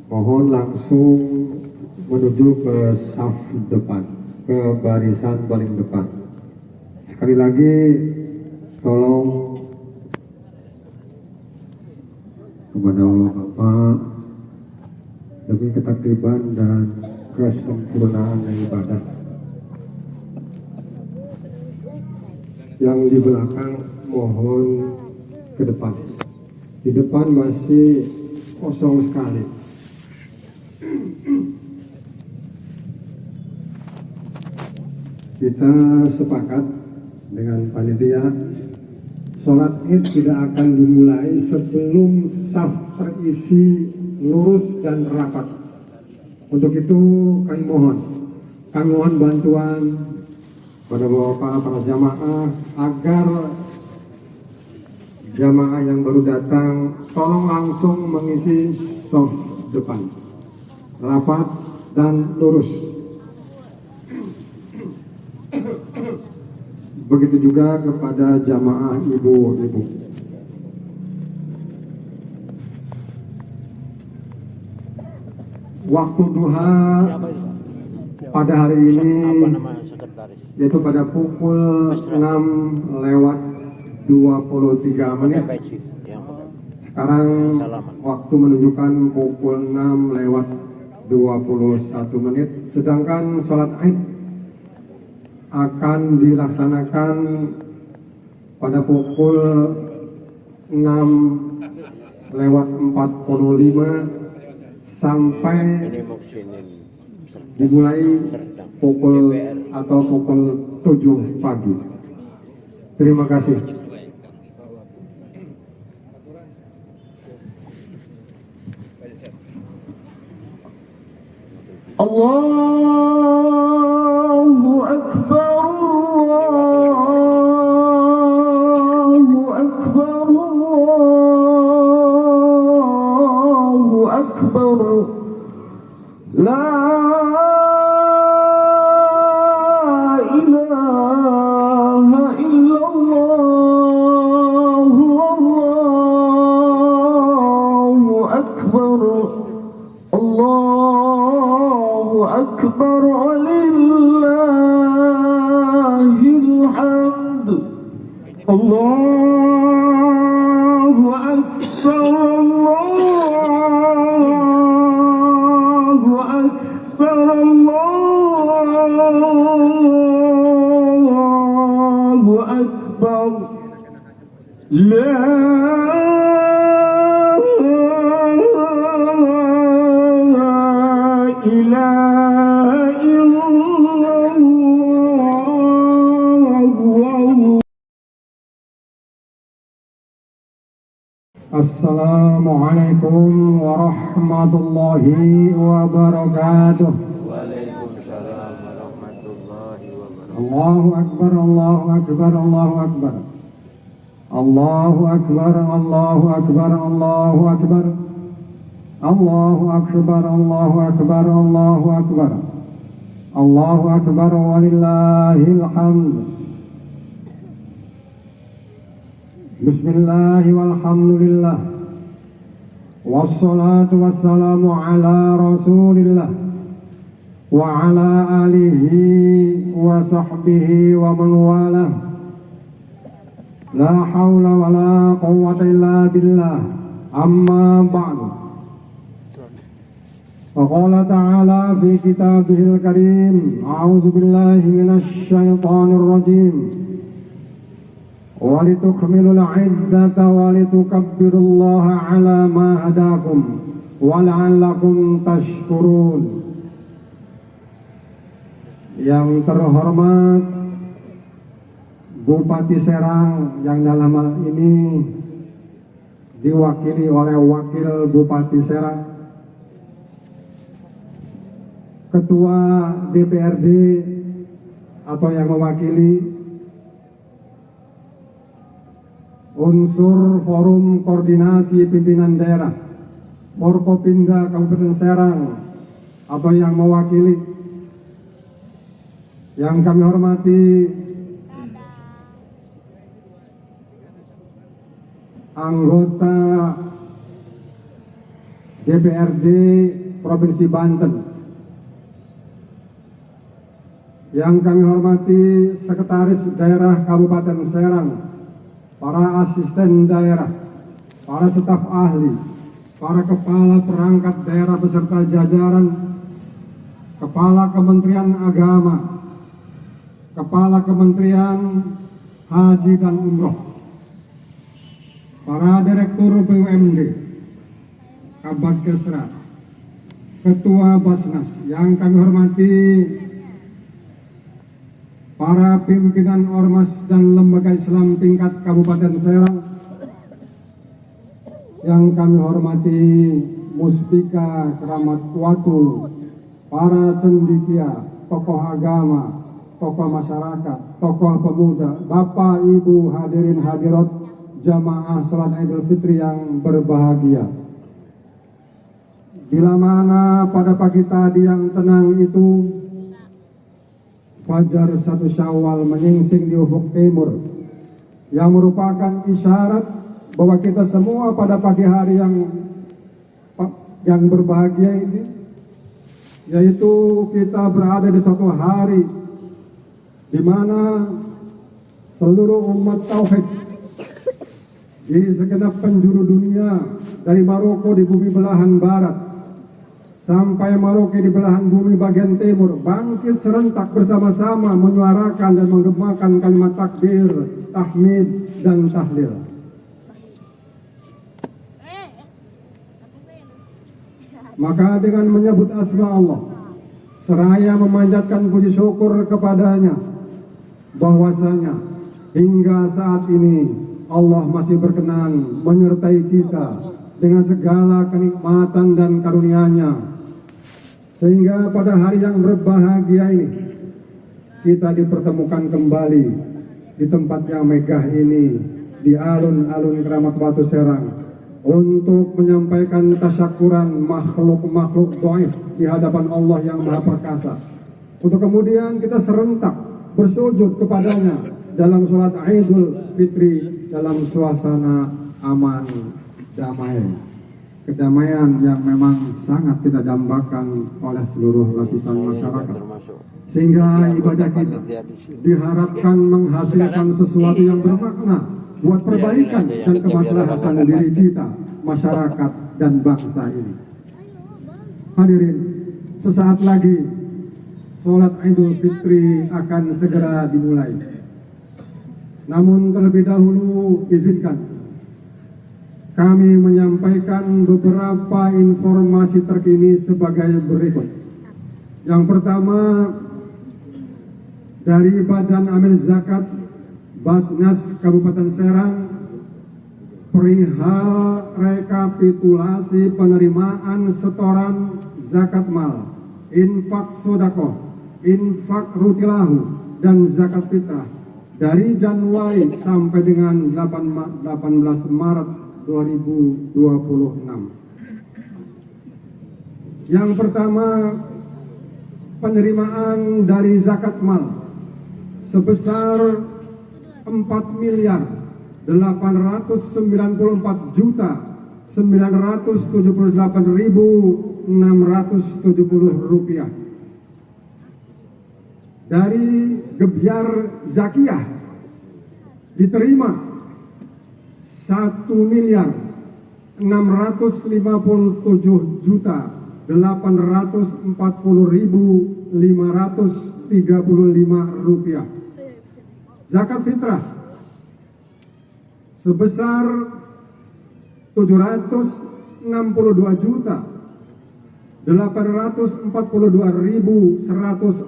Mohon langsung menuju ke saf depan, ke barisan paling depan. Sekali lagi, tolong kepada Bapak demi ketertiban dan kesempurnaan ibadah. Yang di belakang mohon ke depan. Di depan masih kosong sekali. Kita sepakat dengan panitia, sholat Id tidak akan dimulai sebelum saf terisi lurus dan rapat. Untuk itu kami mohon bantuan pada Bapak para jamaah agar jamaah yang baru datang tolong langsung mengisi saf depan, rapat dan lurus. Begitu juga kepada jamaah ibu-ibu. Waktu duha pada hari ini yaitu pada pukul 6:23. Sekarang waktu menunjukkan pukul 6:21. Sedangkan sholat Id akan dilaksanakan pada pukul 6:45 sampai dimulai pukul 7 pagi. Terima kasih. Allahu Akbar, Allahu Akbar, Allahu Akbar. La ilaha illallah, Allahu Akbar, Allahu Akbar, walillahil hamd. Allahu Akbar, Allahu Akbar, Allahu Akbar. La Assalamualaikum warahmatullahi wabarakatuh. Waalaikumsalam warahmatullahi wabarakatuh. Allahu Akbar, Allahu Akbar, Allahu Akbar. Allahu Akbar, Allahu Akbar, Allahu Akbar. Allahu Akbar, Allahu Akbar, Allahu Akbar. Allahu Akbar, walillahil hamd. Bismillah walhamdulillah. Wassalatu wassalamu ala rasulillah wa ala alihi wa sahbihi wa man walah. La hawla wa la quwwata illa billah. Amma ba'du. Faqala ta'ala fi kitabihil karim. A'udzu billahi minasy syaithanir rajim. وَلِتُكْمِلُوا الْعِدَّةَ وَلِتُكَبِّرُوا اللَّهَ عَلَى مَا هَدَاكُمْ wa la'allakum tashkurun. Yang terhormat Bupati Serang yang dalam hal ini diwakili oleh Wakil Bupati Serang, Ketua DPRD atau yang mewakili, unsur Forum Koordinasi Pimpinan Daerah Forkopimda Kabupaten Serang atau yang mewakili, yang kami hormati anggota DPRD Provinsi Banten, yang kami hormati Sekretaris Daerah Kabupaten Serang, para asisten daerah, para staf ahli, para kepala perangkat daerah beserta jajaran, Kepala Kementerian Agama, Kepala Kementerian Haji dan Umroh, para Direktur BUMD, Kabag Kesra, Ketua Basnas, yang kami hormati para pimpinan Ormas dan Lembaga Islam tingkat Kabupaten Serang, yang kami hormati Muspika Keramat Watu, para cendikia, tokoh agama, tokoh masyarakat, tokoh pemuda, Bapak Ibu hadirin hadirat jamaah sholat Idul Fitri yang berbahagia. Bila mana pada pagi tadi yang tenang itu Fajar 1 Syawal menyingsing di ufuk timur, yang merupakan isyarat bahwa kita semua pada pagi hari yang berbahagia ini, yaitu kita berada di suatu hari di mana seluruh umat tauhid di segenap penjuru dunia, dari Maroko di bumi belahan barat sampai Merauke di belahan bumi bagian timur, bangkit serentak bersama-sama menyuarakan dan menggemakan kalimat takbir, tahmid, dan tahlil. Maka dengan menyebut asma Allah, seraya memanjatkan puji syukur kepadanya, bahwasanya hingga saat ini Allah masih berkenan menyertai kita dengan segala kenikmatan dan karunia-Nya, sehingga pada hari yang berbahagia ini kita dipertemukan kembali di tempat yang megah ini, di alun-alun Keramat Batu Serang, untuk menyampaikan tasyakuran makhluk-makhluk dhaif di hadapan Allah yang Maha Perkasa, untuk kemudian kita serentak bersujud kepadanya dalam sholat Idul Fitri dalam suasana aman, damai, kedamaian yang memang sangat kita dambakan oleh seluruh lapisan masyarakat, sehingga ibadah kita diharapkan menghasilkan sesuatu yang bermakna buat perbaikan dan kemaslahatan diri kita, masyarakat, dan bangsa ini. Hadirin, sesaat lagi sholat Idul Fitri akan segera dimulai. Namun terlebih dahulu izinkan kami menyampaikan beberapa informasi terkini sebagai berikut. Yang pertama, dari Badan Amil Zakat Basnas Kabupaten Serang, perihal rekapitulasi penerimaan setoran zakat mal, infak sodakoh, infak rutilahu, dan zakat fitrah dari Januari sampai dengan 18 Maret 2026. Yang pertama, penerimaan dari zakat mal sebesar 4.894.978.670 rupiah. Dari Gebyar Zakiyah diterima 1.840.535 rupiah. Zakat fitrah sebesar 706.000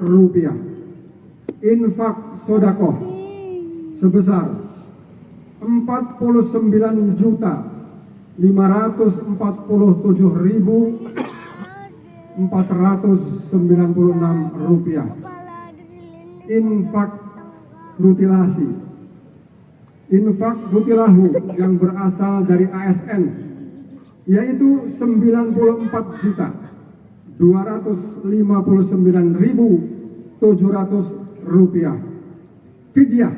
rupiah. Infak sodakoh sebesar 49.447.496 rupiah. Infak mutilasi, infak mutilahu yang berasal dari ASN, yaitu 94.259.700 rupiah. Fidyah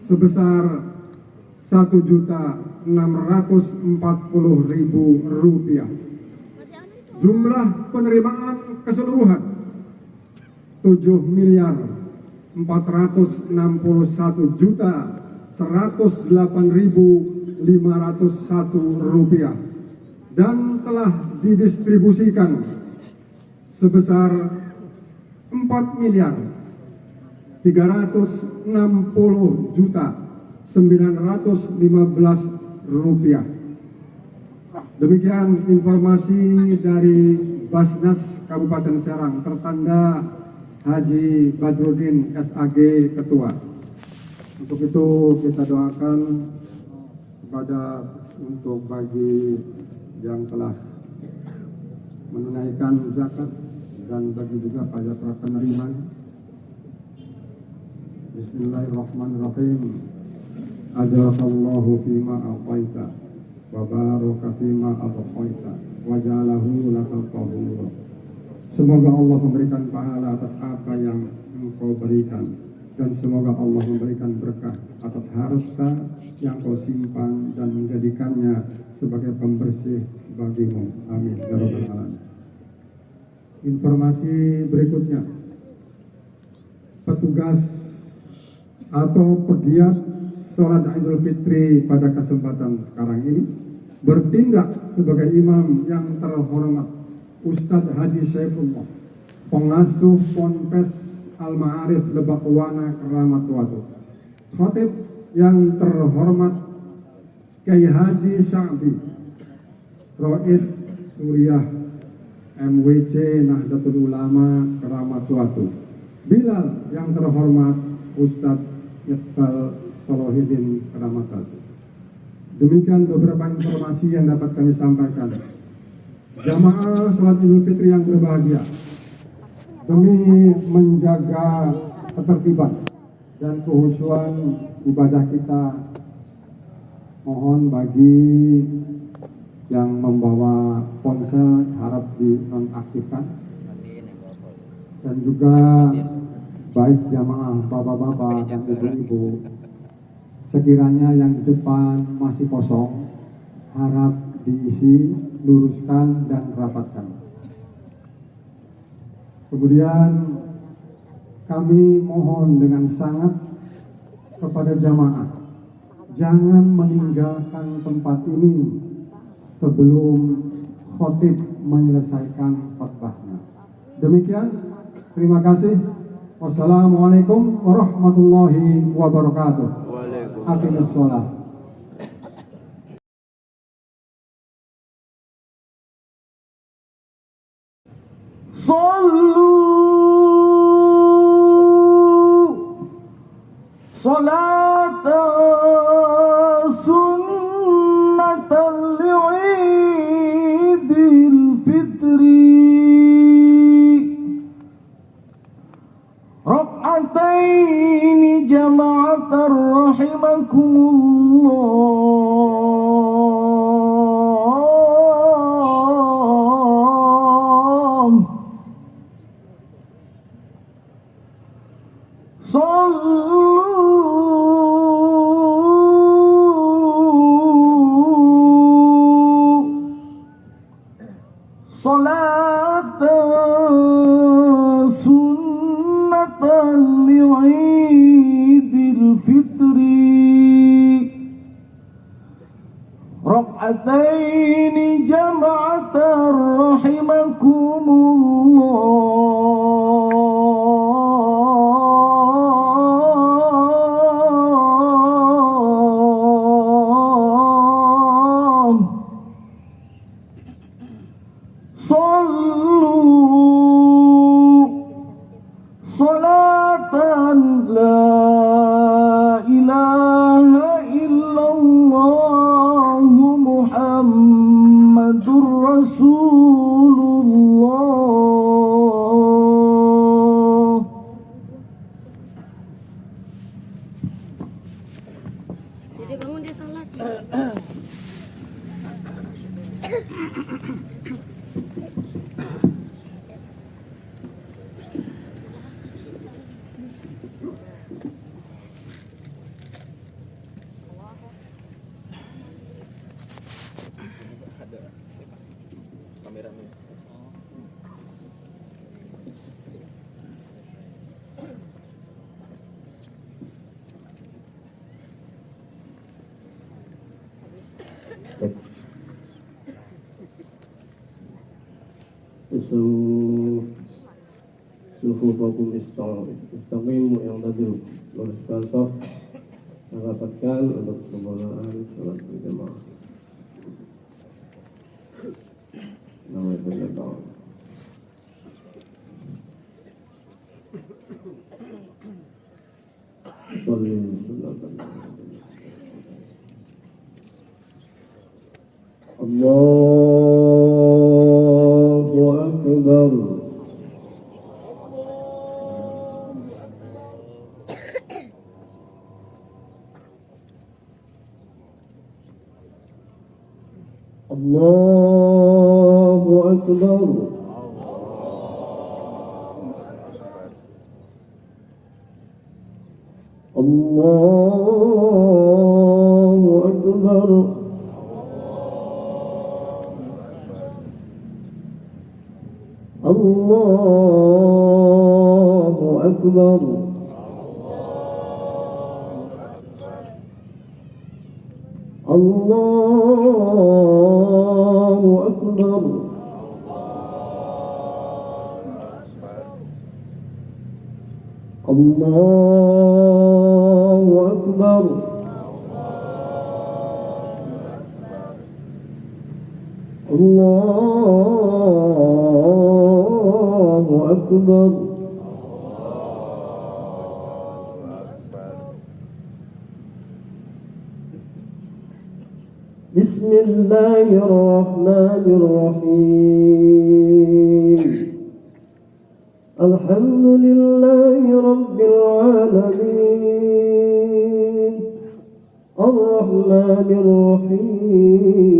sebesar 1.640.000 rupiah. Jumlah penerimaan keseluruhan 7.461.108.501 rupiah dan telah didistribusikan sebesar 4.360.915 rupiah. Demikian informasi dari Basnas Kabupaten Serang tertanda Haji Badrudin SAG Ketua. Untuk itu kita doakan untuk bagi yang telah menunaikan zakat dan bagi juga pada para penerima. Bismillahirrahmanirrahim. Ajalallahu fima a'taita wa baraka fima abqaita wa ja'alahu lakal tahura. Semoga Allah memberikan pahala atas apa yang engkau berikan, dan semoga Allah memberikan berkah atas harta yang kau simpan dan menjadikannya sebagai pembersih bagimu. Amin ya rabbal alamin. Informasi berikutnya, petugas atau pegiat sholat Idul Fitri pada kesempatan sekarang ini bertindak sebagai imam yang terhormat Ustadz Haji Syaifullah, pengasuh Ponpes Al-Ma'arif Lebakwana Keramat Watu. Khatib yang terhormat Kiai Haji Sya'bi, Rois Suriah MWC Nahdlatul Ulama Keramat Watu. Bilal yang terhormat Ustadz Iqbal Solohuddin Keramat Watu. Demikian beberapa informasi yang dapat kami sampaikan. Jamaah sholat Idul Fitri yang berbahagia, demi menjaga ketertiban dan kehusuan ibadah kita, mohon bagi yang membawa ponsel harap dinonaktifkan, dan juga baik jamaah bapak-bapak dan ibu-ibu, sekiranya yang di depan masih kosong harap diisi, luruskan dan rapatkan. Kemudian kami mohon dengan sangat kepada jamaah, jangan meninggalkan tempat ini sebelum khotib menyelesaikan khutbahnya. Demikian, terima kasih. Wassalamualaikum warahmatullahi wabarakatuh. Aqimus sholat. Sallu salatan sunnatan li'idil fitri rak'ataini jama'atan rahimakumullah. Salatan sunnatan li'idil fitri rak'ataini jama'atan rahimakumullah. sufufakum istaqimu yang tadi luruskan saf rapatkan untuk pembukaan salat berjamaah. Nama berjamaah. Allahu Akbar. Allahu Akbar. Allahu Akbar. Allahu Akbar. Allahu Akbar. Allahu Akbar. Allahu Akbar. Bismillahirrahmanirrahim. Alhamdulillahi Rabbil Alamin. Ar-Rahmanir Rahim.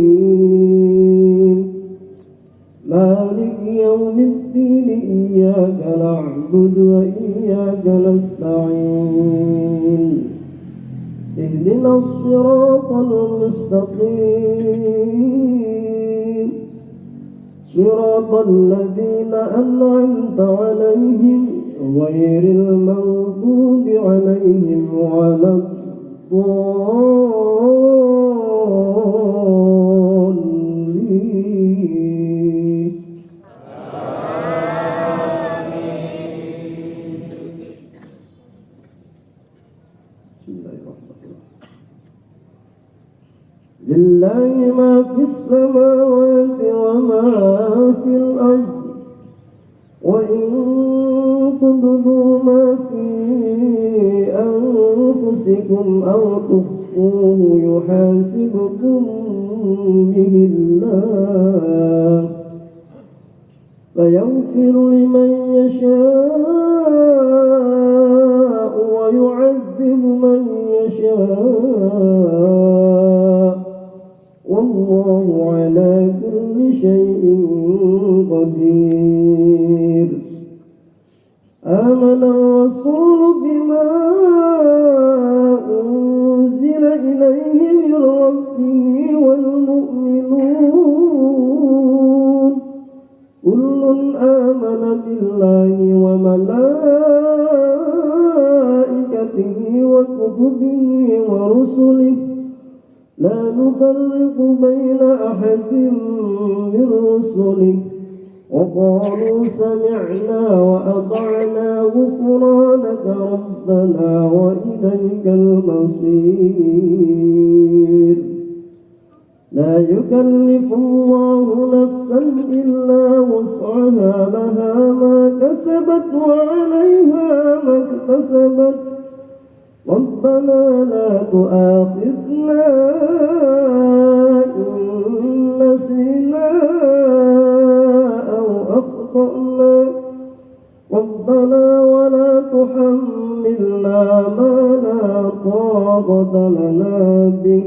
Maliki yawmiddin. Iyyaka na'budu wa iyyaka nasta'in. اهدنا الصراط المستقيم صراط الذين أنعمت عليهم غير المغضوب عليهم ولا الضالين. لله ما في السماوات وما في الأرض وإن تبدوا ما في أنفسكم أو تخفوه يحاسبكم به الله فيغفر لمن يشاء ويعذب من يشاء والله على كل شيء قدير. آمن الرسول بما أنزل إليه من ربه والمؤمنون كل آمن بالله وملائكته وكتبه ورسله لا نفرق بين أحد من رسله وقالوا سمعنا وأطعنا غفرانك ربنا وإليك المصير. لا يكلف الله نفسا إلا وسعها لها ما كسبت وعليها ما اكتسبت ربنا لا تؤاخذنا إن نسينا أو أخطأنا ربنا ولا تحملنا ما لا طاقة لنا به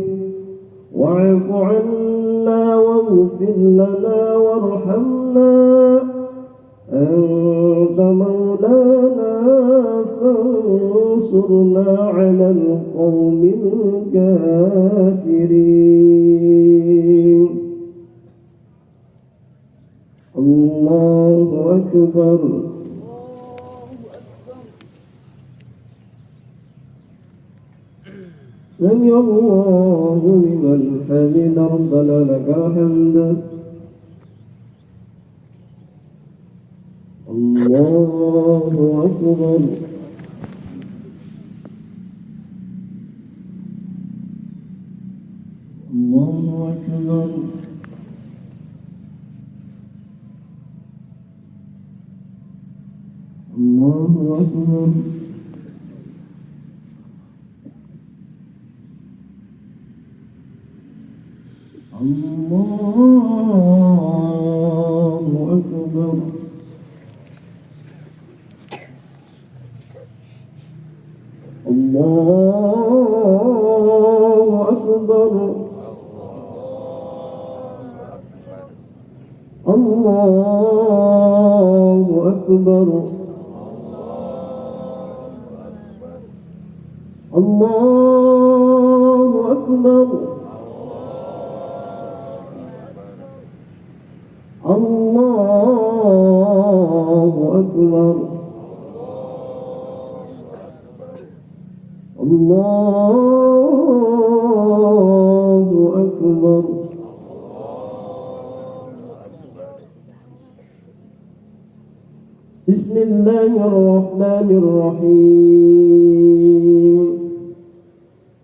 واعف عنا واغفر لنا وارحمنا أنت مولانا فانصرنا على القوم الكافرين. الله أكبر. سمع الله لمن حمد ربنا لك الحمد. الله أكبر الله أكبر الله أكبر الله أكبر الله أكبر الله أكبر الله أكبر الله أكبر الله أكبر بسم الله الرحمن الرحيم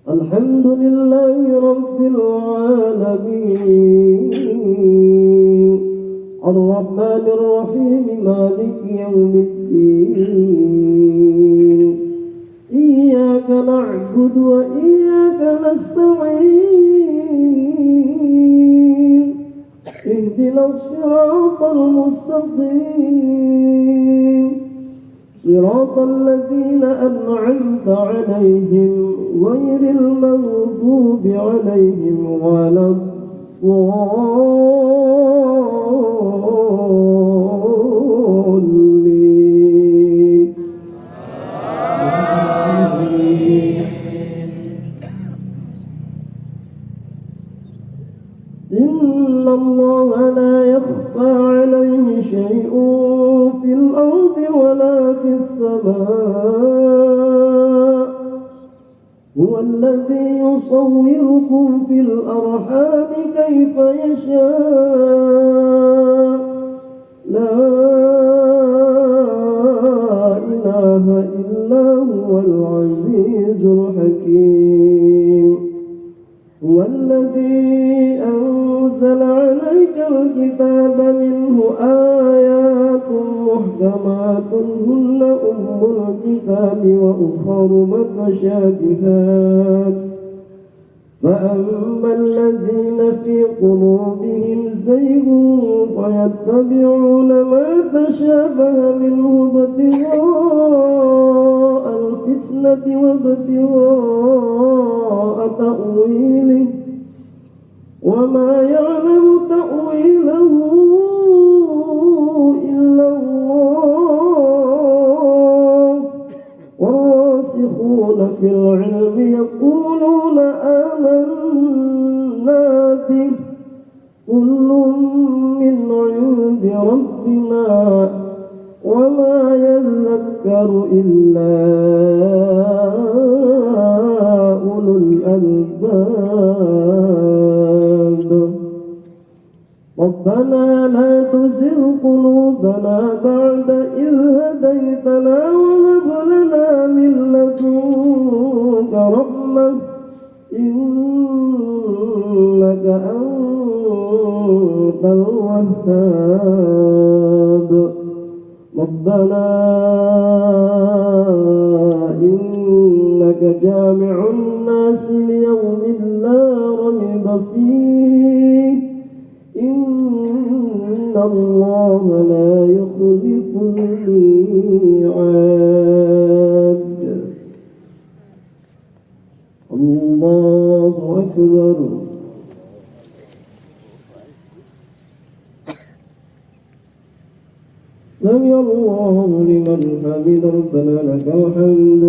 الحمد لله رب العالمين الرحمن الرحيم مالك يوم الدين إياك نعبد وإياك نستعين اهدنا الصراط المستقيم صراط الذين أنعمت عليهم غير المغضوب عليهم ولا الضالين إن الله لا يخفى عليه شيء في الأرض ولا في السماء هو الذي يصوركم في الأرحام كيف يشاء لا إله إلا هو العزيز الحكيم هو الذي أنزل عليك الكتاب منه آيات محكمات هن أم الكتاب وأخر متشابهات فأما الذين في قلوبهم زيغ فيتبعون ما تشابه منه ابتغاء الفتنة وابتغاء تأويله وما يعلم تأويله إلا الله والراسخون في العلم يقولون آمنا به كل من عند ربنا وما يذكر إلا أولو الألباب ربنا لا تزغ قلوبنا بعد إذ هديتنا وهب لنا من لدنك رحمة إنك أنت الوهاب ربنا إنك جامع الناس ليوم لا ريب فيه إن الله لا يخلف الميعاد الله أكبر سمع الله لمن حمد ربنا لك الحمد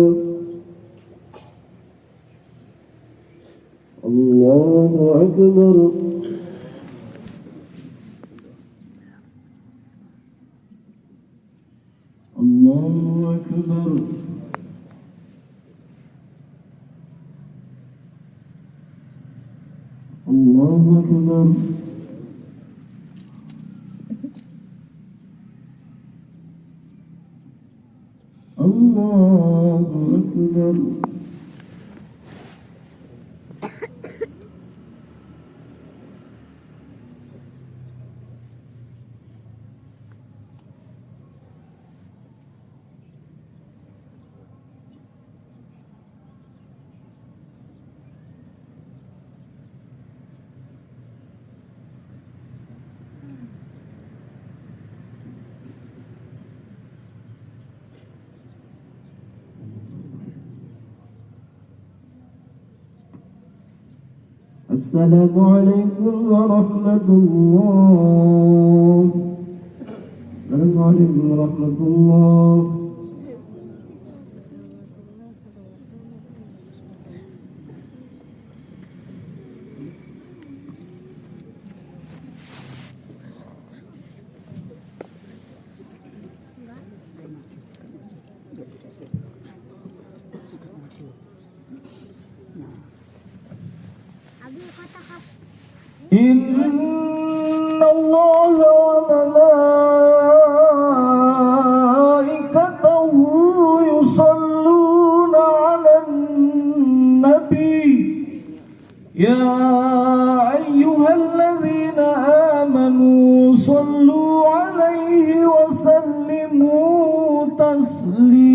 الله أكبر الله أكبر الله أكبر الله أكبر. السلام عليكم ورحمة الله. السلام عليكم ورحمة الله. إن الله وملائكته يصلون على النبي يا أيها الذين آمنوا صلوا عليه وسلموا تسليما.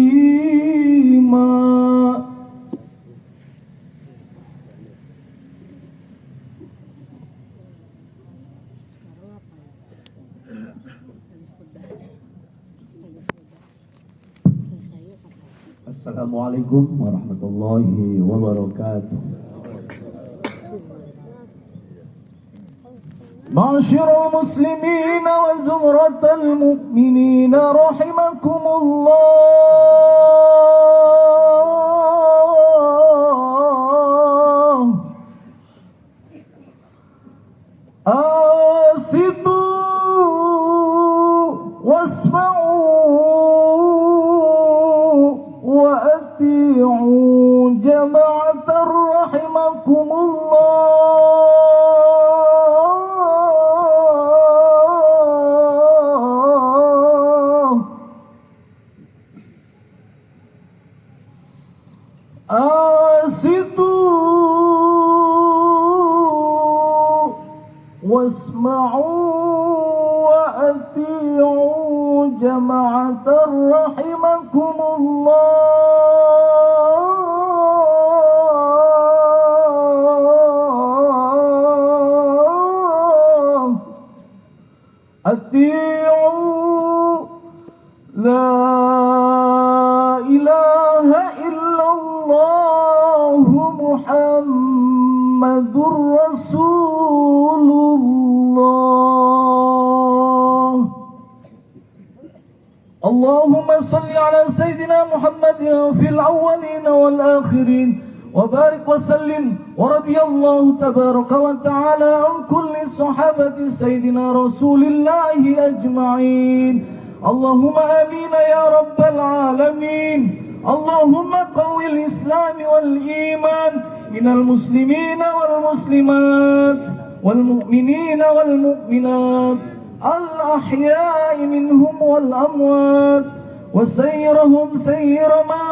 Assalamualaikum warahmatullahi wabarakatuh. معشر المسلمين وزمرة المؤمنين رحمكم الله. أنصتوا واسمعوا وأطيعوا جماعة رحمكم الله. أنصتوا واسمعوا وأطيعوا جماعة رحمكم الله. أطيعوا لا إله إلا الله محمد رسول الله. اللهم صل على سيدنا محمد في الأولين والآخرين وبارك وسلم ورضي الله تبارك وتعالى عن كل صحابة سيدنا رسول الله أجمعين. اللهم آمين يا رب العالمين. اللهم قوي الإسلام والإيمان من المسلمين والمسلمات والمؤمنين والمؤمنات الأحياء منهم والأموات وسيرهم سير من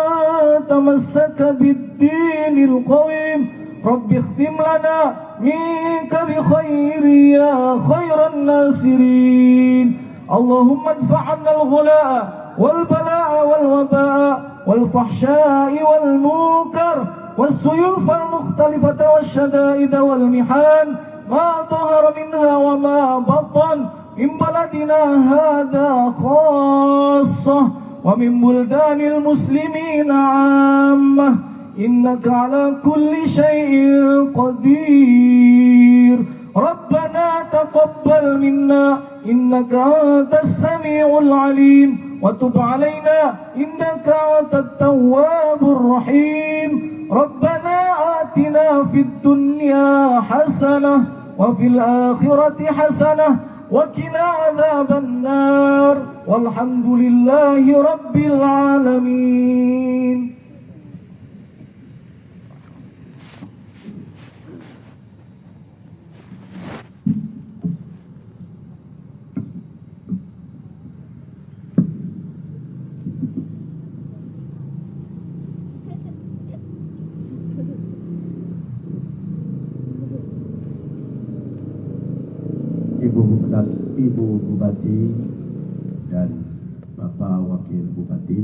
تمسك بالدين القويم. رب اختم لنا منك بخير يا خير الناصرين. اللهم ادفع عنا الغلاء والبلاء والوباء والفحشاء والمنكر والسيوف المختلفة والشدائد والمحان ما ظهر منها وما بطن من بلدنا هذا خاصة ومن بلدان المسلمين عامة إنك على كل شيء قدير. ربنا تقبل منا إنك أنت السميع العليم وتب علينا إنك أنت التواب الرحيم. ربنا آتنا في الدنيا حسنة وفي الآخرة حسنة وقنا عذاب النار والحمد لله رب العالمين. Ibu Bupati dan Bapak Wakil Bupati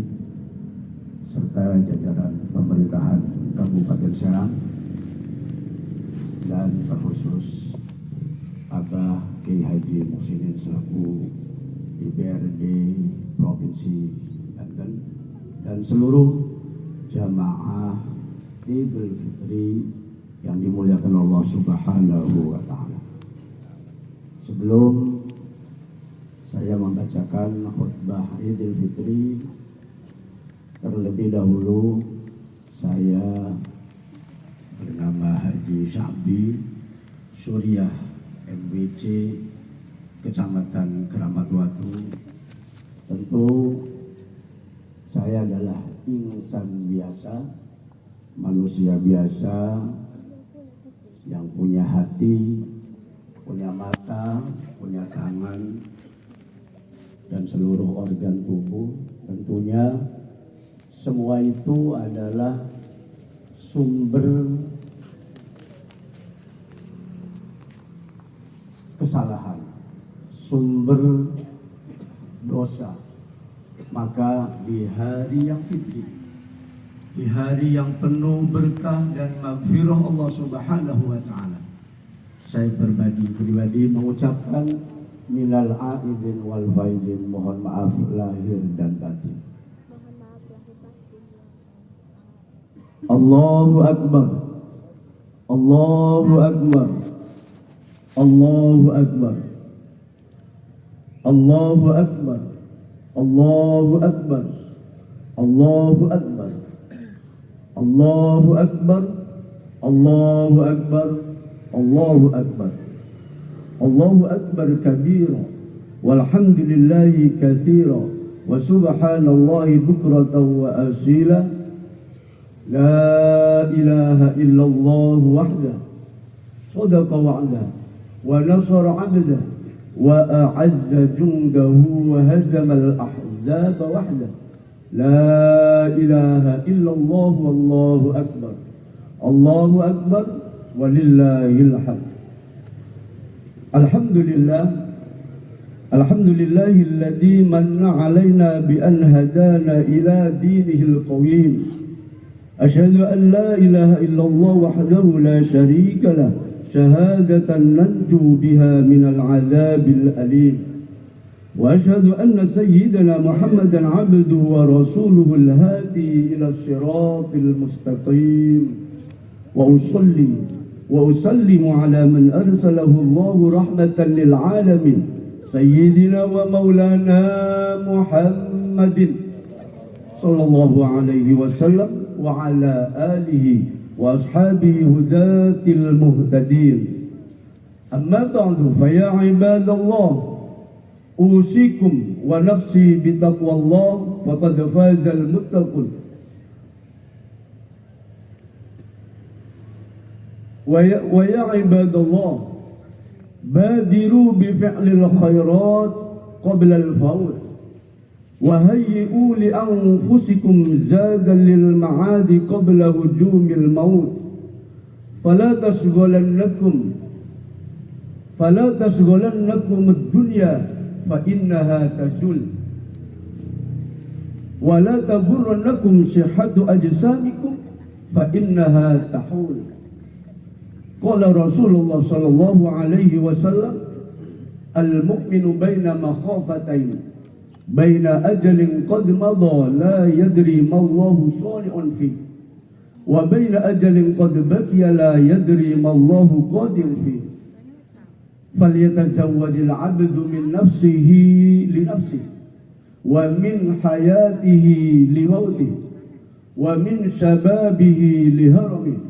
serta jajaran pemerintahan Kabupaten Serang dan terkhusus Abah Kiai Haji Muhsinin selaku DPRD Provinsi Banten dan seluruh jamaah Idul Fitri yang dimuliakan Allah Subhanahu wa Ta'ala. Sebelum saya membacakan khutbah Idul Fitri, terlebih dahulu saya bernama Haji Sya'bi Suriah MWC Kecamatan Keramat Watu. Tentu saya adalah insan biasa, manusia biasa yang punya hati, punya mata, punya tangan, dan seluruh organ tubuh. Tentunya semua itu adalah sumber kesalahan, sumber dosa. Maka di hari yang fitri, di hari yang penuh berkah dan maghfirah Allah Subhanahu wa Ta'ala, saya pribadi mengucapkan minal aidin wal faizin, mohon maaf lahir dan batin. Allahu Akbar, Allahu Akbar, Allahu Akbar, Allahu Akbar, Allahu Akbar, Allahu Akbar, Allahu Akbar, Allahu Akbar, Allahu Akbar, Allahu Akbar kabira, walhamdulillahi katsira, wa subhanallahi bukratan wa asila. La ilaha illallah wahdah, sadaqa wa'dah, wa nasara 'abdah, wa a'azza jundahu, wa hazama al-ahzaba wahdah. La ilaha illallah wallahu akbar, Allahu akbar, walillahil hamd. Alhamdulillah, alhamdulillahilladzi manna 'alaina bi an hadana ila dinihil qawim. Asyhadu an la ilaha illallah wahdahu la syarika lah, syahadatan nanju biha minal azabil alim. Wa asyhadu anna sayyidana Muhammadan abduhu wa rasuluhul hadi ila siratil mustaqim. Wa usallimu ala man arsalahu Allahu rahmatan lil alamin, sayyidina wa maulana Muhammadin sallallahu alaihi wasallam wa ala alihi wa ashabihi hudatil muhtadin. Amma ba'du, fa ya ibadallah, usikum wa nafsi bitaqwallah, faqad fazal muttaqun. Wa ya ibadallah, badiru bi fi'lil khairat qabla al-fawt, wa hayyi'u li anfusikum zadan lil ma'adi qabla hujumil maut. Fala tashghalannakum ad-dunya fa innaha tazul, wa la taghurrannakum sihhatu ajsamikum fa innaha tahul. Qala Rasulullah sallallahu alaihi wasallam, al-mu'minu baina makhafatain, baina ajalin qad madha la yadri ma Allahu shani'un fi, wa baina ajalin qad baqiya la yadri ma Allahu qadir fi. Falyatazawwadil 'abdu min nafsihi li nafsihi, wa min hayatihi li mautihi, wa min shababihi li haramihi.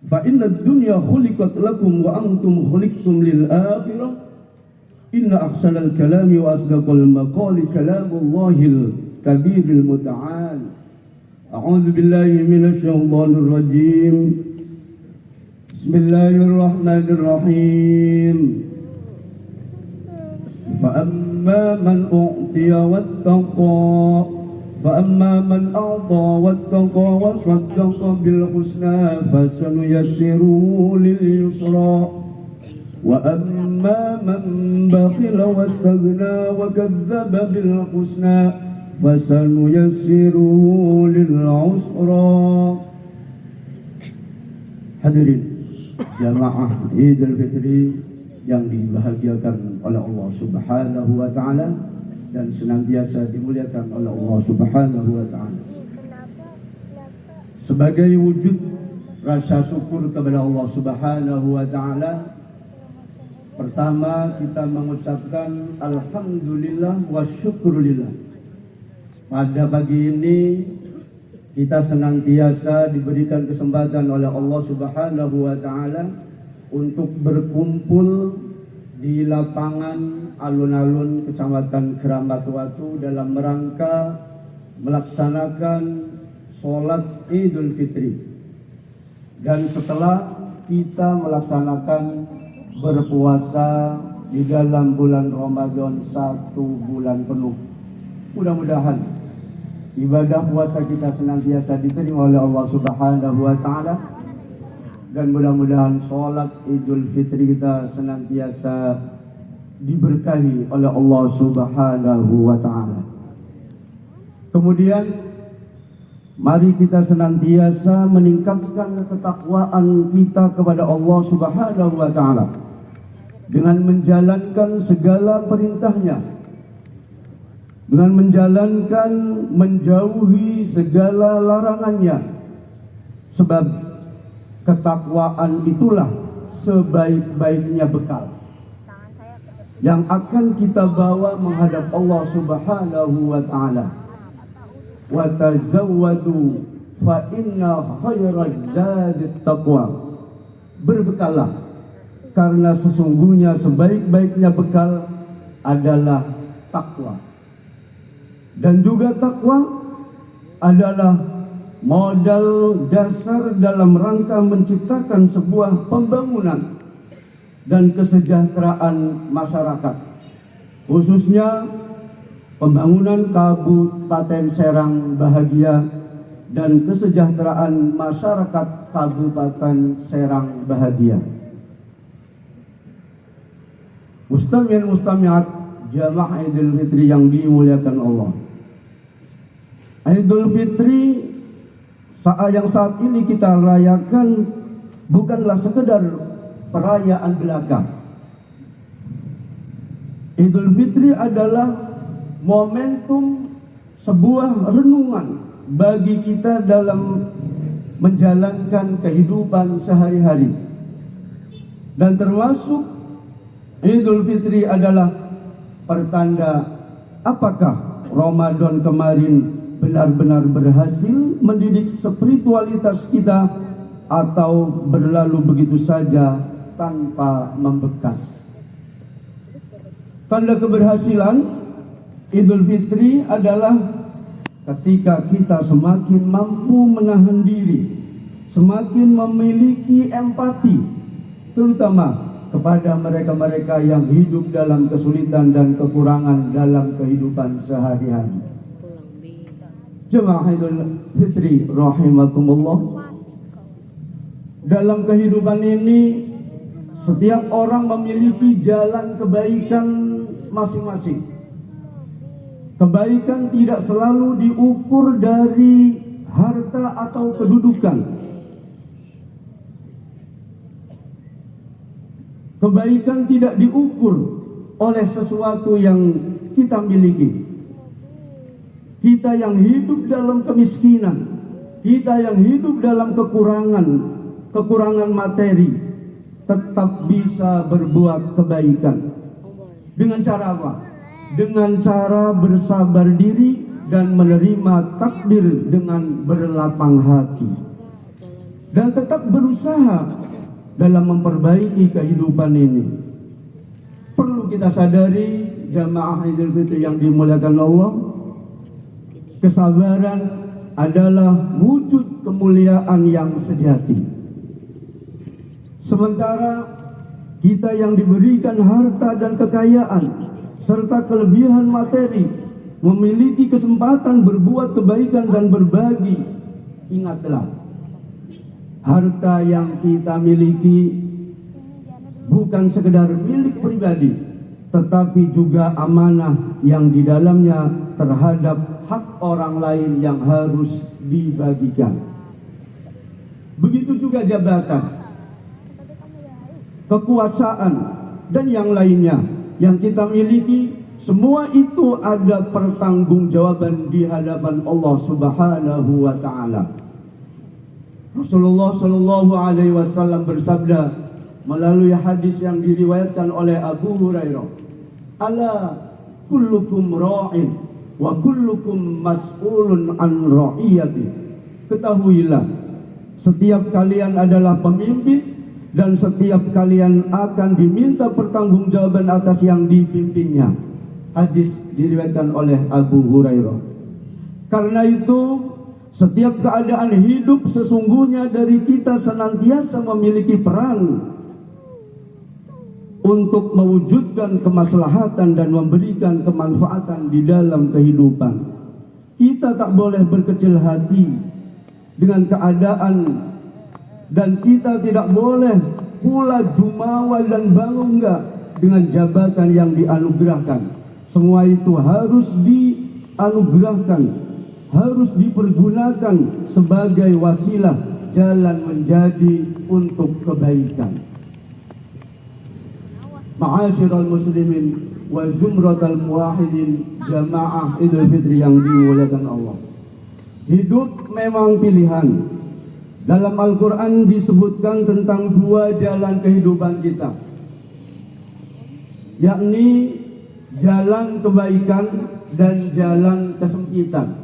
Fa inna ad-dunya khuliqat lakum wa antum khuliqtum lil akhirah. Inna ahsanal kalami wa asdaqal maqali kalamullahil kabiril muta'al. A'udzu billahi minasy syaithanir rajim. Bismillahirrahmanirrahim. Fa amma man u'tiya wattaqa, fa amma man a'ta wattaqa wa saddaqa bil husna fasanuyassiruhu lil yusra. وأما من بخل واستغنى وكذب بالحسنى فسنيسره للعسرى. Hadirin jamaah Idul Fitri yang dibahagiakan oleh Allah Subhanahu wa taala dan senantiasa dimuliakan oleh Allah Subhanahu wa taala. Sebagai wujud rasa syukur kepada Allah Subhanahu wa taala, pertama kita mengucapkan alhamdulillah wa syukrulillah. Pada pagi ini kita senantiasa diberikan kesempatan oleh Allah Subhanahu wa taala untuk berkumpul di lapangan alun-alun Kecamatan Keramat Watu dalam rangka melaksanakan sholat Idul Fitri. Dan setelah kita melaksanakan berpuasa di dalam bulan Ramadan 1 bulan penuh, mudah-mudahan ibadah puasa kita senantiasa diterima oleh Allah Subhanahu wa taala, dan mudah-mudahan sholat Idul Fitri kita senantiasa diberkahi oleh Allah Subhanahu wa taala. Kemudian mari kita senantiasa meningkatkan ketakwaan kita kepada Allah Subhanahu wa taala dengan menjalankan segala perintahnya, dengan menjalankan menjauhi segala larangannya, sebab ketakwaan itulah sebaik-baiknya bekal yang akan kita bawa menghadap Allah Subhanahu wa taala. Wa tazawwadu fa inna khairaz zadit taqwa. Berbekallah karena sesungguhnya sebaik-baiknya bekal adalah takwa. Dan juga takwa adalah modal dasar dalam rangka menciptakan sebuah pembangunan dan kesejahteraan masyarakat, khususnya pembangunan Kabupaten Serang bahagia dan kesejahteraan masyarakat Kabupaten Serang bahagia. Mustami'in mustami'at jamaah Idul Fitri yang dimuliakan Allah. Idul Fitri yang saat ini kita rayakan bukanlah sekedar perayaan belaka. Idul Fitri adalah momentum sebuah renungan bagi kita dalam menjalankan kehidupan sehari-hari. Dan termasuk Idul Fitri adalah pertanda apakah Ramadan kemarin benar-benar berhasil mendidik spiritualitas kita atau berlalu begitu saja tanpa membekas. Tanda keberhasilan Idul Fitri adalah ketika kita semakin mampu menahan diri, semakin memiliki empati, terutama kepada mereka-mereka yang hidup dalam kesulitan dan kekurangan dalam kehidupan sehari-hari. Jemaah Idul Fitri rahimakumullah. Dalam kehidupan ini setiap orang memiliki jalan kebaikan masing-masing. Kebaikan tidak selalu diukur dari harta atau kedudukan. Kebaikan tidak diukur oleh sesuatu yang kita miliki. Kita yang hidup dalam kemiskinan, kita yang hidup dalam kekurangan materi, tetap bisa berbuat kebaikan. Dengan cara apa? Dengan cara bersabar diri dan menerima takdir dengan berlapang hati. Dan tetap berusaha dalam memperbaiki kehidupan ini. Perlu kita sadari jamaah Idul Fitri yang dimuliakan Allah, kesabaran adalah wujud kemuliaan yang sejati. Sementara kita yang diberikan harta dan kekayaan serta kelebihan materi memiliki kesempatan berbuat kebaikan dan berbagi, ingatlah, harta yang kita miliki bukan sekedar milik pribadi, tetapi juga amanah yang di dalamnya terhadap hak orang lain yang harus dibagikan. Begitu juga jabatan, kekuasaan, dan yang lainnya yang kita miliki, semua itu ada pertanggungjawaban di hadapan Allah Subhanahu wa taala. Rasulullah Shallallahu alaihi wasallam bersabda melalui hadis yang diriwayatkan oleh Abu Hurairah, "Ala kullukum ra'in wa kullukum mas'ulun an ra'iyati." Ketahuilah, setiap kalian adalah pemimpin dan setiap kalian akan diminta pertanggungjawaban atas yang dipimpinnya. Hadis diriwayatkan oleh Abu Hurairah. Karena itu, setiap keadaan hidup sesungguhnya dari kita senantiasa memiliki peran untuk mewujudkan kemaslahatan dan memberikan kemanfaatan di dalam kehidupan. Kita tak boleh berkecil hati dengan keadaan, dan kita tidak boleh pula jumawa dan bangga dengan jabatan yang dianugerahkan. Semua itu harus dianugerahkan, harus dipergunakan sebagai wasilah jalan menjadi untuk kebaikan. Ma'asyiral muslimin wa zumratal muwahhidin, jamaah Idul Fitri yang dimuliakan Allah. Hidup memang pilihan. Dalam Al-Quran disebutkan tentang dua jalan kehidupan kita, yakni jalan kebaikan dan jalan kesempitan.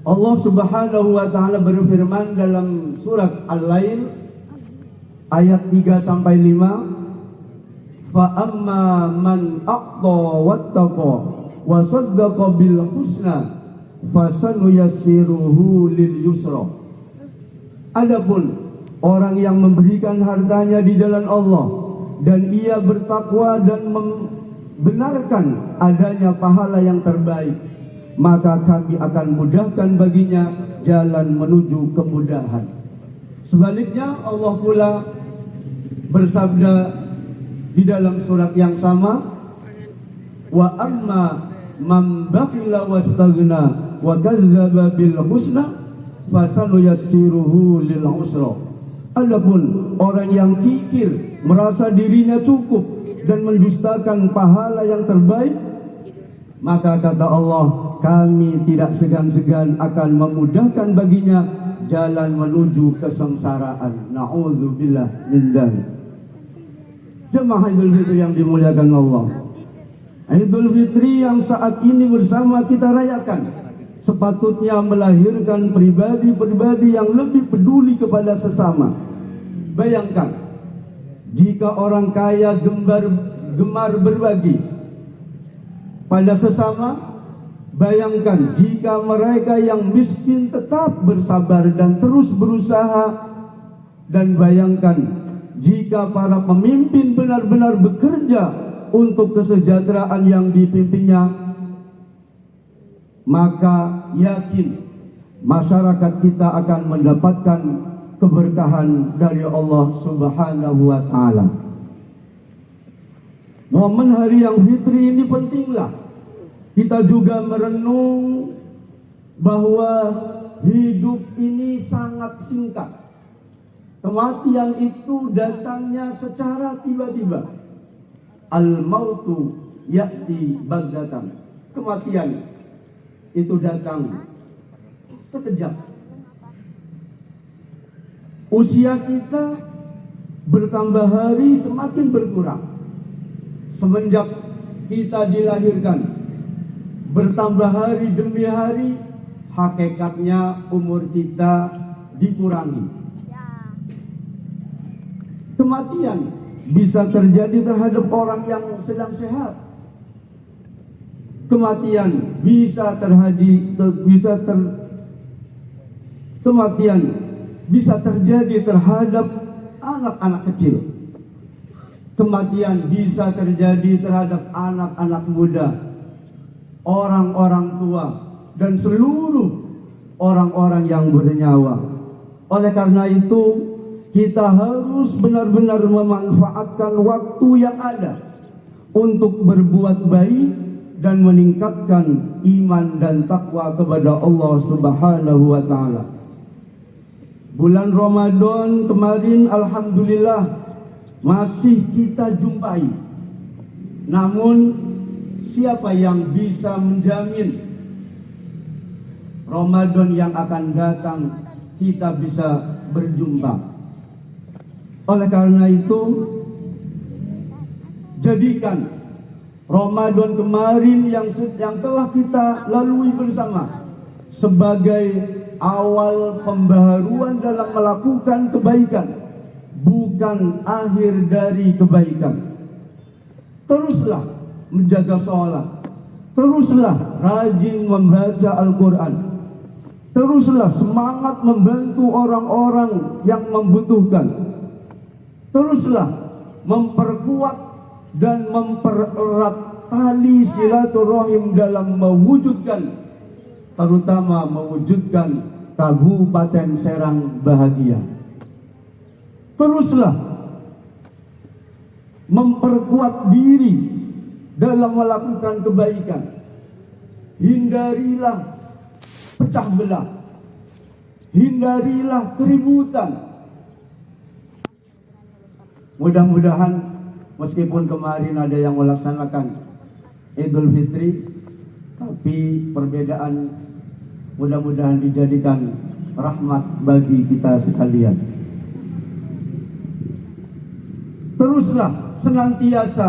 Allah Subhanahu wa taala berfirman dalam surat Al-Lail ayat 3-5, "Fa amma man a'ta wattaqa wa saddaqa bil husna fasanuyassiruhu lil yusra." Adapun orang yang memberikan hartanya di jalan Allah dan ia bertakwa dan membenarkan adanya pahala yang terbaik, maka kami akan mudahkan baginya jalan menuju kemudahan. Sebaliknya Allah pula bersabda di dalam surat yang sama, "Wa amma man bakhila wastaghna wa kadzdzaba bil husna fasanuyassiruhu lil usra." Adapun orang yang kikir, merasa dirinya cukup dan mendustakan pahala yang terbaik, maka kata Allah, kami tidak segan-segan akan memudahkan baginya jalan menuju kesengsaraan. Na'udzubillah min dzalik. Jemaah Idul Fitri yang dimuliakan Allah, Idul Fitri yang saat ini bersama kita rayakan sepatutnya melahirkan pribadi-pribadi yang lebih peduli kepada sesama. Bayangkan, jika orang kaya gemar berbagi pada sesama, bayangkan jika mereka yang miskin tetap bersabar dan terus berusaha, dan bayangkan jika para pemimpin benar-benar bekerja untuk kesejahteraan yang dipimpinnya, maka yakin masyarakat kita akan mendapatkan keberkahan dari Allah Subhanahu wa taala. Momen hari yang fitri ini pentinglah kita juga merenung bahwa hidup ini sangat singkat. Kematian itu datangnya secara tiba-tiba. Al-mautu ya'ti baghdatan. Kematian itu datang sekejap. Usia kita bertambah hari semakin berkurang. Semenjak kita dilahirkan, bertambah hari demi hari, hakikatnya umur kita dikurangi. Kematian bisa terjadi terhadap orang yang sedang sehat. Kematian kematian bisa terjadi terhadap anak-anak kecil. Kematian bisa terjadi terhadap anak-anak muda, orang-orang tua, dan seluruh orang-orang yang bernyawa. Oleh karena itu, kita harus benar-benar memanfaatkan waktu yang ada untuk berbuat baik dan meningkatkan iman dan takwa kepada Allah Subhanahu wa taala. Bulan Ramadan kemarin alhamdulillah masih kita jumpai. Namun siapa yang bisa menjamin Ramadan yang akan datang kita bisa berjumpa? Oleh karena itu, jadikan Ramadan kemarin yang telah kita lalui bersama sebagai awal pembaharuan dalam melakukan kebaikan, bukan akhir dari kebaikan. Teruslah menjaga sholat, teruslah rajin membaca Al-Quran, teruslah semangat membantu orang-orang yang membutuhkan, teruslah memperkuat dan mempererat tali silaturahim dalam mewujudkan, terutama mewujudkan Kabupaten Serang bahagia. Teruslah memperkuat diri dalam melakukan kebaikan. Hindarilah pecah belah, hindarilah keributan. Mudah-mudahan meskipun kemarin ada yang melaksanakan Idul Fitri, tapi perbedaan mudah-mudahan dijadikan rahmat bagi kita sekalian. Teruslah senantiasa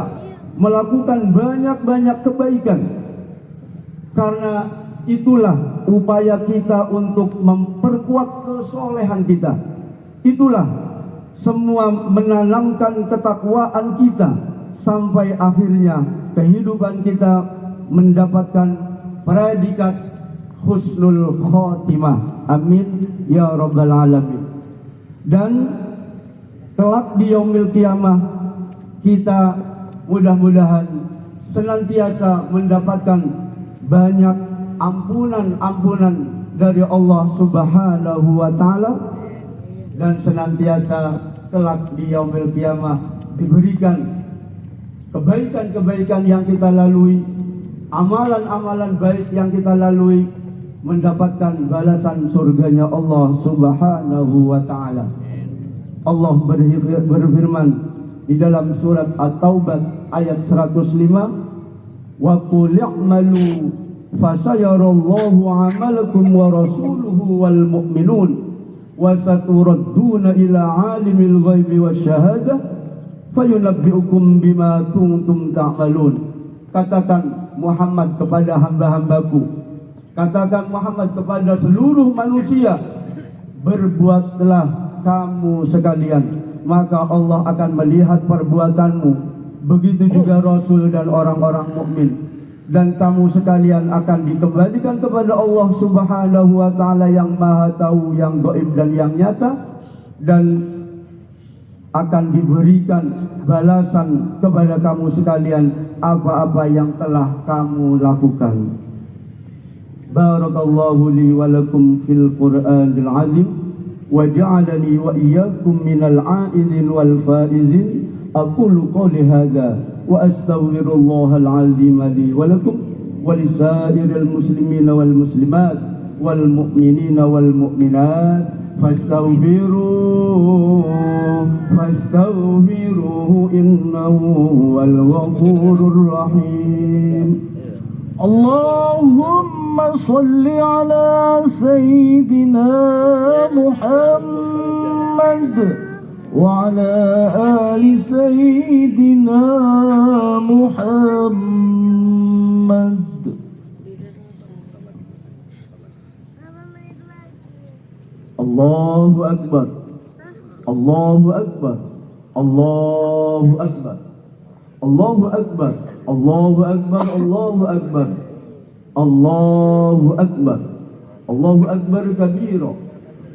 melakukan banyak-banyak kebaikan, karena itulah upaya kita untuk memperkuat kesolehan kita. Itulah semua menanamkan ketakwaan kita sampai akhirnya kehidupan kita mendapatkan predikat husnul khotimah. Amin ya rabbal alamin. Dan kelak di yaumil qiyamah kita mudah-mudahan senantiasa mendapatkan banyak ampunan-ampunan dari Allah Subhanahu wa taala, dan senantiasa kelak di yaumil qiyamah diberikan kebaikan-kebaikan yang kita lalui, amalan-amalan baik yang kita lalui, mendapatkan balasan surganya Allah Subhanahu wa taala. Allah berfirman di dalam surat At-Taubah ayat 105, wa qul i'malu fasayarallahu 'amalakum wa rasuluhu wal mu'minun wa saturadduna ila 'alimil ghaibi wasyahadah fayunabbi'ukum bima kuntum ta'malun. Katakan Muhammad kepada hamba-hambaku, katakan Muhammad kepada seluruh manusia, berbuatlah kamu sekalian, maka Allah akan melihat perbuatanmu. Begitu juga Rasul dan orang-orang mukmin. Dan kamu sekalian akan dikembalikan kepada Allah Subhanahu wa taala yang Maha Tahu, yang gaib dan yang nyata, dan akan diberikan balasan kepada kamu sekalian apa-apa yang telah kamu lakukan. Barakallahu li wa lakum fil Qur'anil azim wa ja'alani wa iyyakum minal 'aidin wal faizin. Aqulu qawli hadza wa astaghfirullahal azim li wa lakum wa lisairil muslimina wal muslimat wal mu'minina wal mu'minat fastaghfiruhu innahu huwal ghafurur rahim. Allahumma salli ala sayyidina Muhammad wa ala ali sayyidina Muhammad. Allahu Akbar, Allahu Akbar, Allahu Akbar, Allahu Akbar, Allahu Akbar, Allahu Akbar, Allahu Akbar, Allahu Akbar kabira,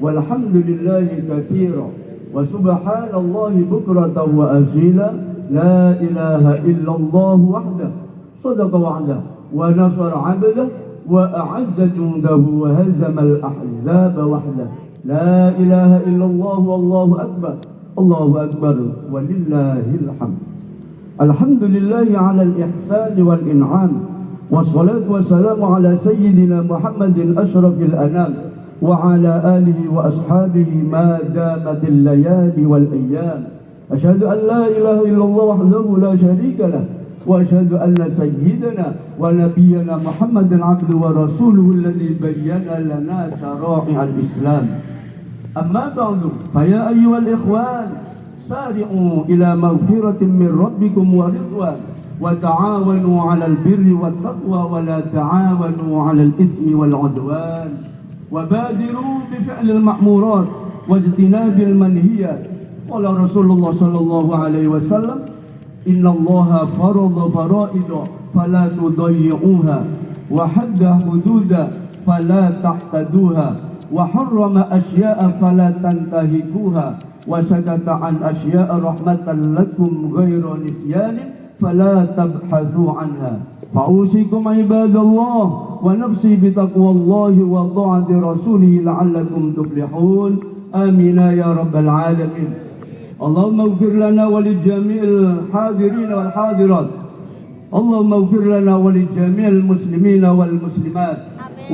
walhamdulillahi katsira, wa subhanallahi bukratan wa asila, la ilaha illallah wahdah, sadaqa wa'dah, wa nasara 'abdah, wa a'azza jundahu, wa hazama al-ahzaba wahdah. لا إله إلا الله والله أكبر الله أكبر ولله الحمد. الحمد لله على الإحسان والإنعام، والصلاة والسلام على سيدنا محمد أشرف الأنام وعلى آله وأصحابه ما دامت الليالي والأيام. أشهد أن لا إله إلا الله وحده لا شريك له، وأشهد أن سيدنا ونبينا محمد عبده ورسوله الذي بين لنا شرائع الإسلام. أما بعد فيا أيها الإخوان، سارعوا إلى مغفرة من ربكم ورضوان، وتعاونوا على البر والتقوى ولا تعاونوا على الإثم والعدوان، وبادروا بفعل المأمورات واجتناب المنهيات. قال رسول الله صلى الله عليه وسلم: إن الله فرض فرائض فلا تضيعوها، وحد حدودا فلا تعتدوها، وحرم أشياء فلا تنتهكوها، وسكت عن أشياء رحمة لكم غير نسيان فلا تبحثوا عنها. فأوصيكم عباد الله ونفسي بتقوى الله وطاعة رسوله لعلكم تفلحون. آمين يا رب العالمين. اللهم اغفر لنا ولجميع الحاضرين والحاضرات. اللهم اغفر لنا ولجميع المسلمين والمسلمات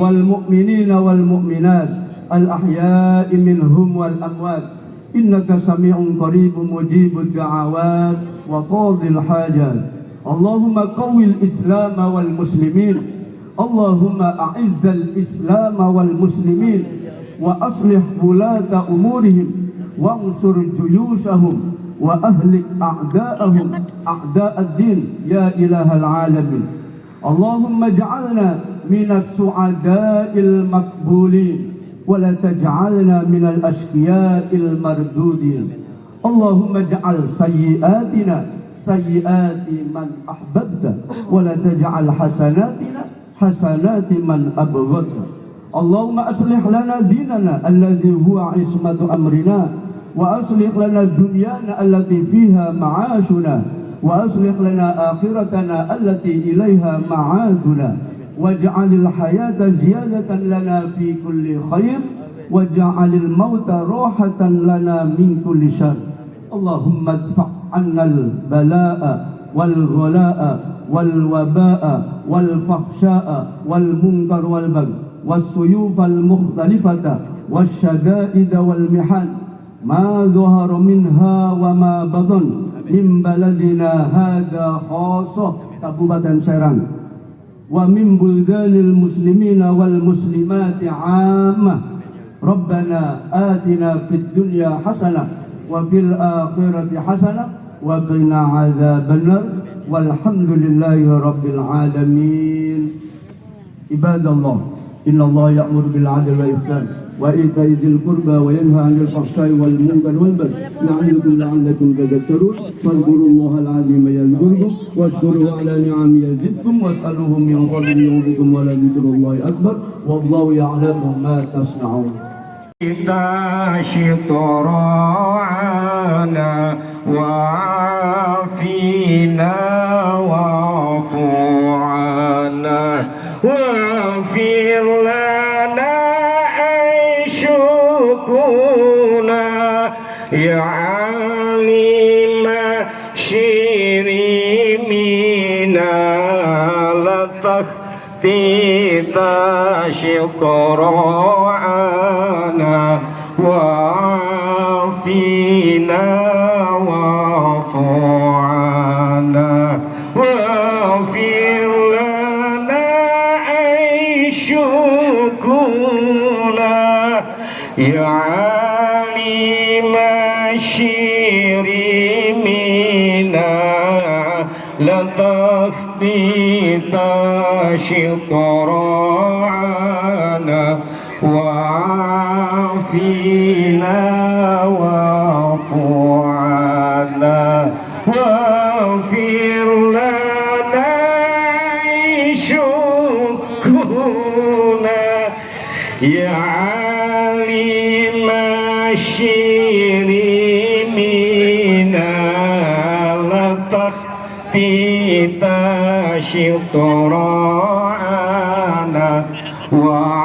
والمؤمنين والمؤمنات الأحياء منهم والأموات، إنك سميع قريب مجيب الدعوات وقاضي الحاجات. اللهم قوي الإسلام والمسلمين، اللهم أعز الإسلام والمسلمين، وأصلح ولاة أمورهم، وانصر جيوشهم، وأهلك أعداءهم أعداء الدين يا إله العالمين. اللهم اجعلنا من السعداء المقبولين، ولا تجعلنا من الأشقياء المردودين. اللهم اجعل سيئاتنا سيئات من أحببت، ولا تجعل حسناتنا حسنات من أبغضت. اللهم أصلح لنا ديننا الذي هو عصمة أمرنا، وأصلح لنا دنيانا التي فيها معاشنا، وأصلح لنا آخرتنا التي إليها معادنا، واجعل الحياة زيادة لنا في كل خير، واجعل الموت راحة لنا من كل شر. اللهم ادفع عنا البلاء والغلاء والوباء والفحشاء والمنكر والبغي والسيوف المختلفة والشدائد والمحن، ما ظهر منها وما بطن، من بلدنا هذا خاصة Kabupaten Serang، ومن بلدان المسلمين والمسلمات عامة. ربنا آتنا في الدنيا حسنة وفي الآخرة حسنة وقنا عذاب النار، والحمد لله رب العالمين. عباد الله، إن الله يأمر بالعدل والإحسان وإيتاء ذي القربى وينهى عن الفحشاء والمنكر والبغي يعظكم لعلكم تذكرون. فاذكروا الله العظيم يذكركم، واشكروه على نعمه يزدكم، واسألوه من فضله يعطكم، ولذكر الله أكبر والله يعلم ما تصنعون. شطرانا وعافينا واعف عنا واغفر لنا عيشكنا يا عليم شيريمنا لا تخطيط شكرانا وعافينا واعف عنا واغفر لنا عيشكنا يا عليم شيريمنا لا تخطيط شطرانا وعافينا واعف عنا واغفر لنا عيشكنا يا عليم شيريمنا لا تخطيط شطرانا وعافينا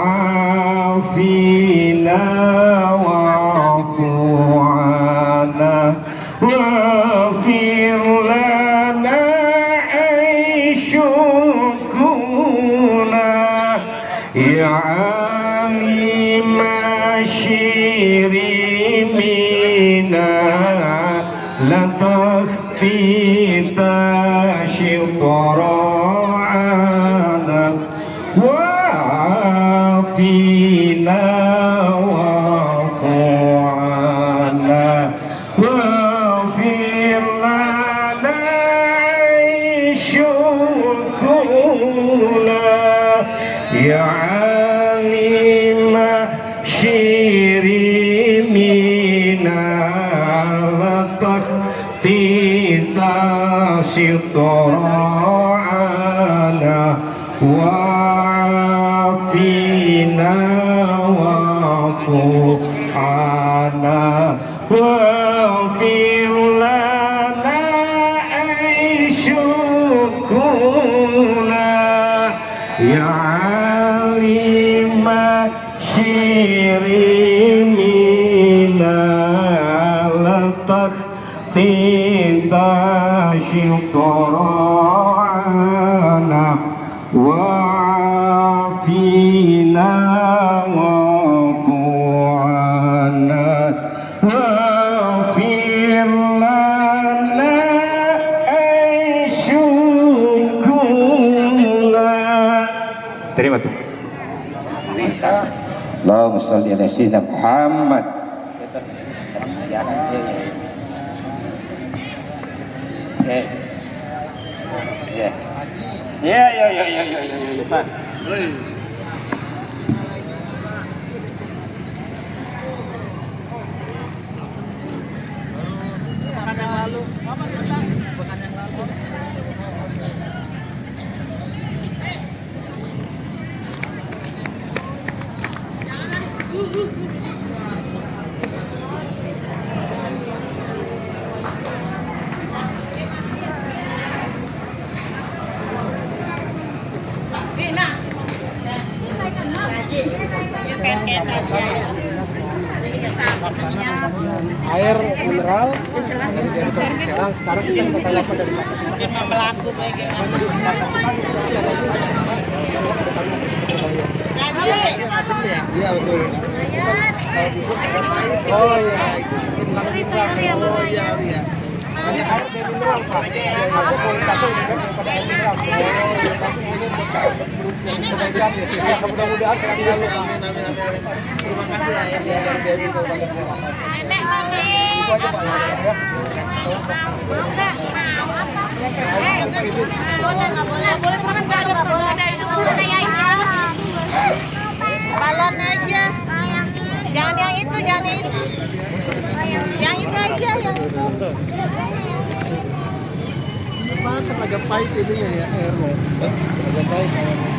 عالم شيريمنا لتخطيط شطرانا وعافينا وعفونا واغفر لنا شكرنا يا عالم شيريمنا لتخطيط شطرانا وعافينا واعف عنا واغفر لنا شكرنا يا عالم شيريمنا لتخطيط شطرانا وعافينا واعف عنا واغفر لنا شكرنا. Terima tuh. Allahumma sholli ala sayyidina Muhammad. Ya. Air mineral sekarang kita minta tanya dari melaku iya betul. Oh iya. Ini air dari mineral Pak. Aku kualitasnya lebih baik daripada air mineral. Mudah-mudahan sehat selalu Pak. Terima kasih ya dari Dewi Kabupaten Serang. Nenek mami. Itu aja Pak ya. Balon aja. Jangan yang itu, jangan yang itu. Yang itu aja, yang itu. Agak pahit ininya ya airnya. Agak pahit.